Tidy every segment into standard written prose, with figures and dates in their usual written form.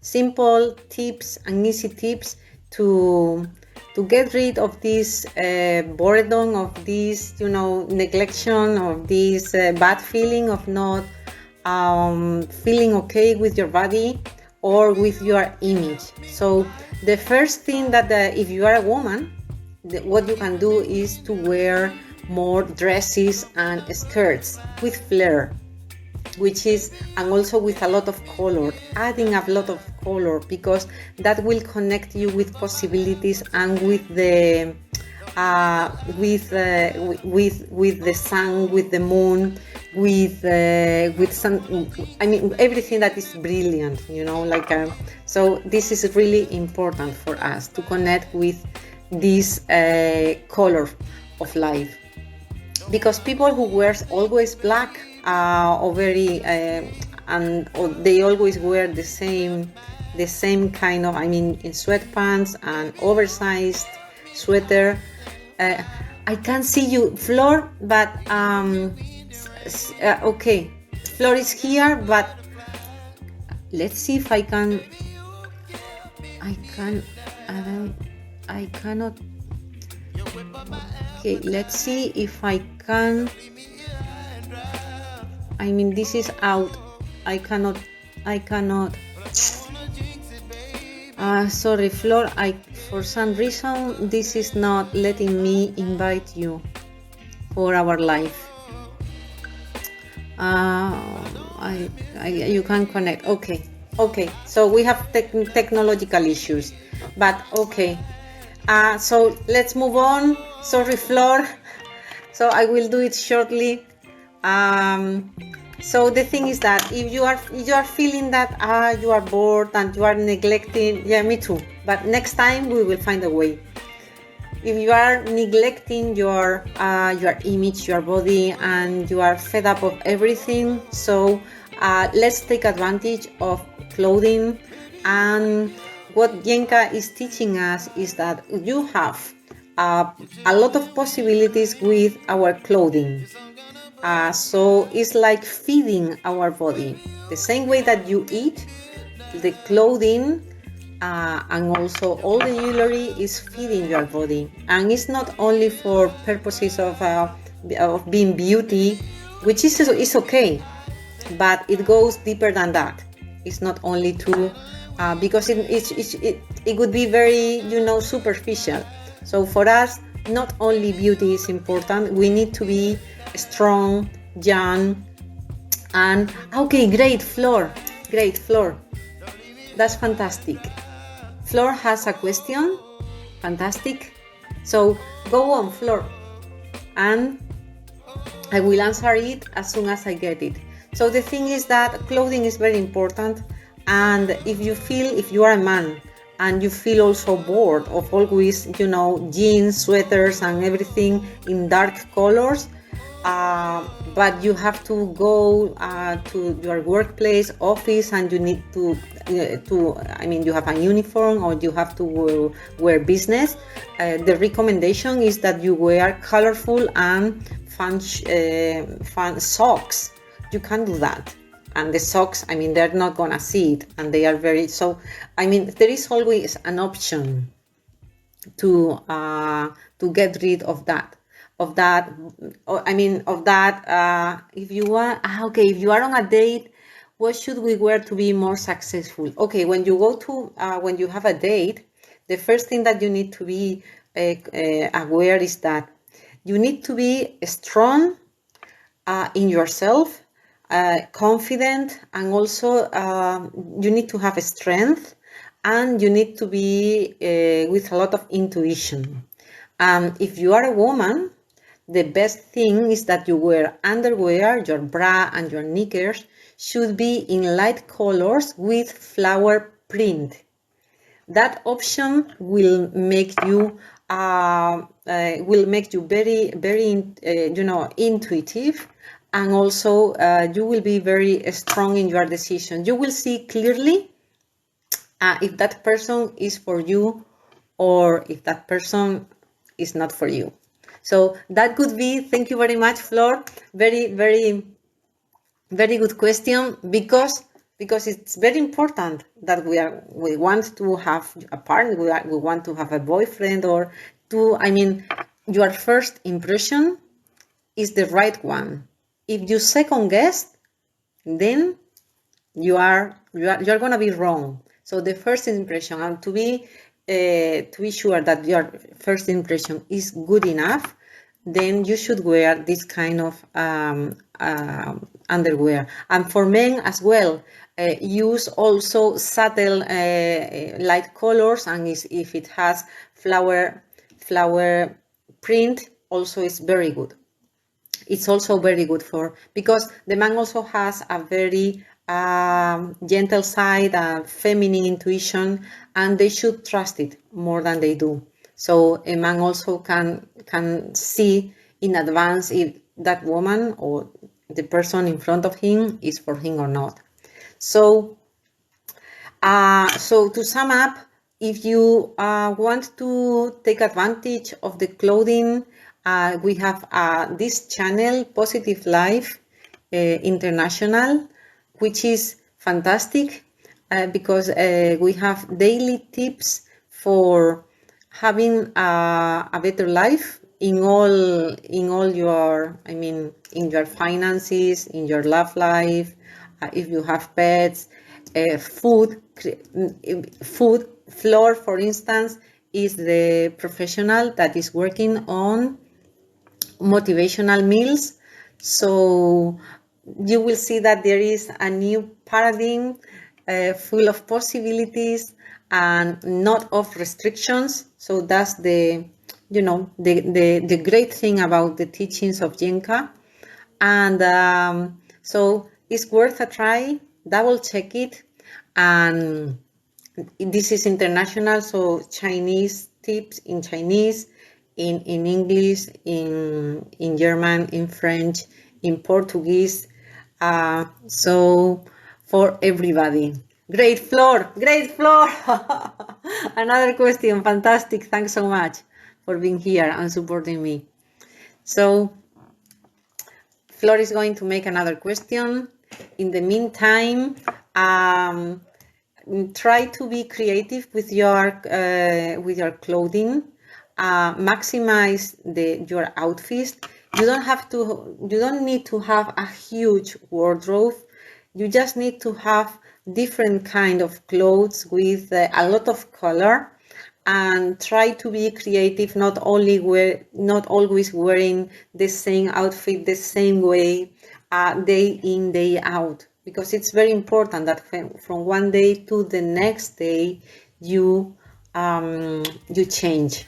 simple tips and easy tips to get rid of this boredom, of this, neglection, of this bad feeling of not feeling okay with your body or with your image. So the first thing that if you are a woman, what you can do is to wear more dresses and skirts with flair, and also with a lot of color, adding a lot of color, because that will connect you with possibilities and with the with the sun, with the moon, with some, everything that is brilliant, so this is really important for us to connect with this color of life, because people who wears always black or very or they always wear the same kind of, in sweatpants and oversized sweater. I can't see you, Flor, but okay, Flor is here, but let's see if I cannot. Okay, let's see if I can. This is out. I cannot. Sorry, Flor. For some reason, this is not letting me invite you for our live. You can connect. Okay. So we have technological issues, but okay. So let's move on. Sorry, Flor. So I will do it shortly. So the thing is that if you are feeling that you are bored and you are neglecting, yeah, me too. But next time we will find a way. If you are neglecting your image, your body, and you are fed up of everything, so let's take advantage of clothing. And what Yenka is teaching us is that you have a lot of possibilities with our clothing. So it's like feeding our body. The same way that you eat, the clothing and also all the jewelry is feeding your body. And it's not only for purposes of being beauty, which is okay, but it goes deeper than that. It's not only to, because it would be very, superficial. So for us, not only beauty is important, we need to be strong, young, and okay, great, Flor. That's fantastic. Flor has a question. Fantastic. So go on, Flor, and I will answer it as soon as I get it. So the thing is that clothing is very important, and if you are a man and you feel also bored of always, jeans, sweaters, and everything in dark colors, but you have to go to your workplace, office, and you need to you have a uniform or you have to wear business. The recommendation is that you wear colorful and fun socks. You can do that. And the socks, they're not gonna see it, and they are very, so, there is always an option to get rid of that. If you are if you are on a date, what should we wear to be more successful? Okay, when you go to when you have a date, the first thing that you need to be aware is that you need to be strong in yourself, confident, and also you need to have strength, and you need to be with a lot of intuition. If you are a woman, the best thing is that you wear underwear, your bra and your knickers should be in light colors with flower print. That option will make you very, very, intuitive, and also you will be very strong in your decision. You will see clearly if that person is for you or if that person is not for you. So that could be, thank you very much, Flor. Very, very, very good question, because because it's very important that we want to have a partner, we want to have a boyfriend, or your first impression is the right one. If you second guess, then you're gonna be wrong. So the first impression, and to be sure that your first impression is good enough, then you should wear this kind of underwear. And for men as well, use also subtle light colors, and if it has flower print, also is very good. It's also very good because the man also has a very gentle side, a feminine intuition, and they should trust it more than they do. So a man also can see in advance if that woman or the person in front of him is for him or not. So to sum up, if you want to take advantage of the clothing, we have this channel, Positive Life International, which is fantastic because we have daily tips for having a better life in all your, in your finances, in your love life, if you have pets, food. Flor, for instance, is the professional that is working on motivational meals. So you will see that there is a new paradigm full of possibilities and not of restrictions. So that's the great thing about the teachings of Yenka. And so it's worth a try. Double check it. And this is international, so Chinese tips in Chinese, in English, in German, in French, in Portuguese. So for everybody. Great, Flor. Another question. Fantastic. Thanks so much for being here and supporting me. So Flor is going to make another question. In the meantime, try to be creative with your clothing. Maximize your outfits. You don't need to have a huge wardrobe. You just need to have different kind of clothes with a lot of color, and try to be creative. Not always wearing the same outfit the same way, day in, day out, because it's very important that from one day to the next day you change.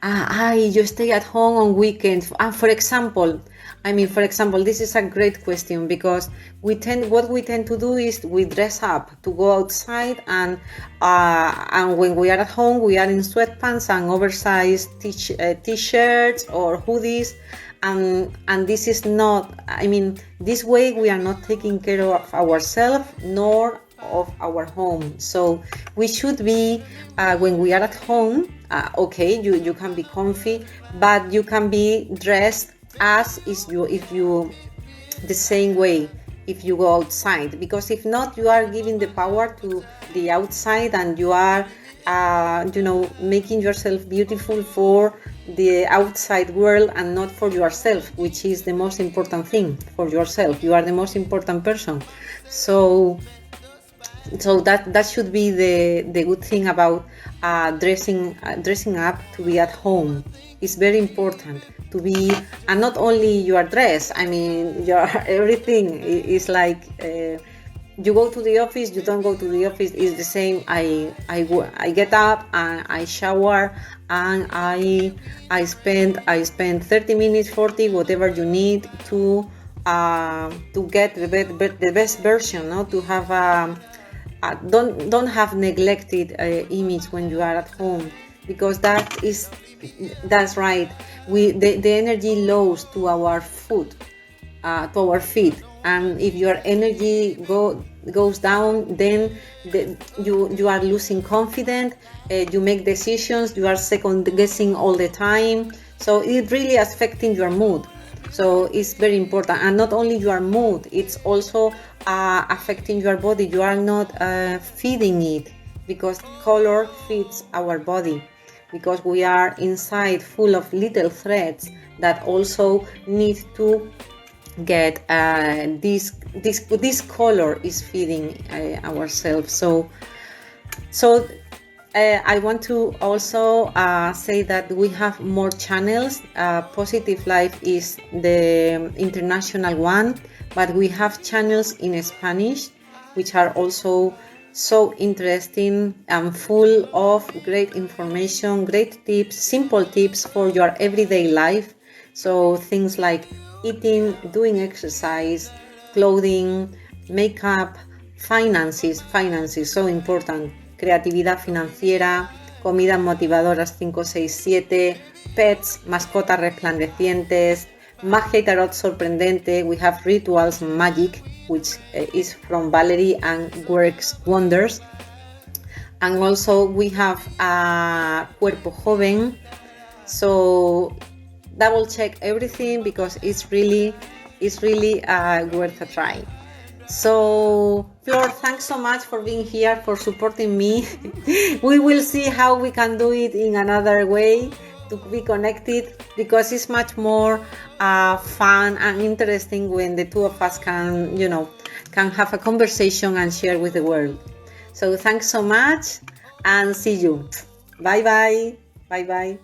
You stay at home on weekends. For example, this is a great question, because what we tend to do is we dress up to go outside, and when we are at home, we are in sweatpants and oversized t-shirts or hoodies, and this is not. This way we are not taking care of ourselves nor of our home. So we should be when we are at home. Okay, you can be comfy, but you can be dressed as if you the same way if you go outside, because if not, you are giving the power to the outside, and you are making yourself beautiful for the outside world and not for yourself, which is the most important thing. For yourself, you are the most important person. So that should be the good thing about dressing up to be at home. It's very important to be, and not only your dress. Your everything is like you go to the office, you don't go to the office, is the same. I get up and I shower, and I spend 30 minutes, 40, whatever you need to get the best version, no? To have don't have neglected image when you are at home, because that's right. The energy lows to our foot, to our feet, and if your energy goes down, then you are losing confidence. You make decisions, you are second guessing all the time, so it really affecting your mood. So it's very important, and not only your mood, it's also affecting your body. You are not feeding it, because color feeds our body, because we are inside full of little threads that also need to get this color is feeding ourselves. So I want to also say that we have more channels. Positive Life is the international one, but we have channels in Spanish, which are also so interesting and full of great information, great tips, simple tips for your everyday life. So things like eating, doing exercise, clothing, makeup, finances, so important. Creatividad financiera, comidas motivadoras 5, 6, 7, pets, mascotas resplandecientes, magia y tarot sorprendente. We have rituals, magic, which is from Valerie and works wonders. And also we have Cuerpo Joven. So double check everything, because it's really worth a try. So Flor, thanks so much for being here, for supporting me. We will see how we can do it in another way to be connected, because it's much more fun and interesting when the two of us can have a conversation and share with the world. So thanks so much, and see you. Bye bye.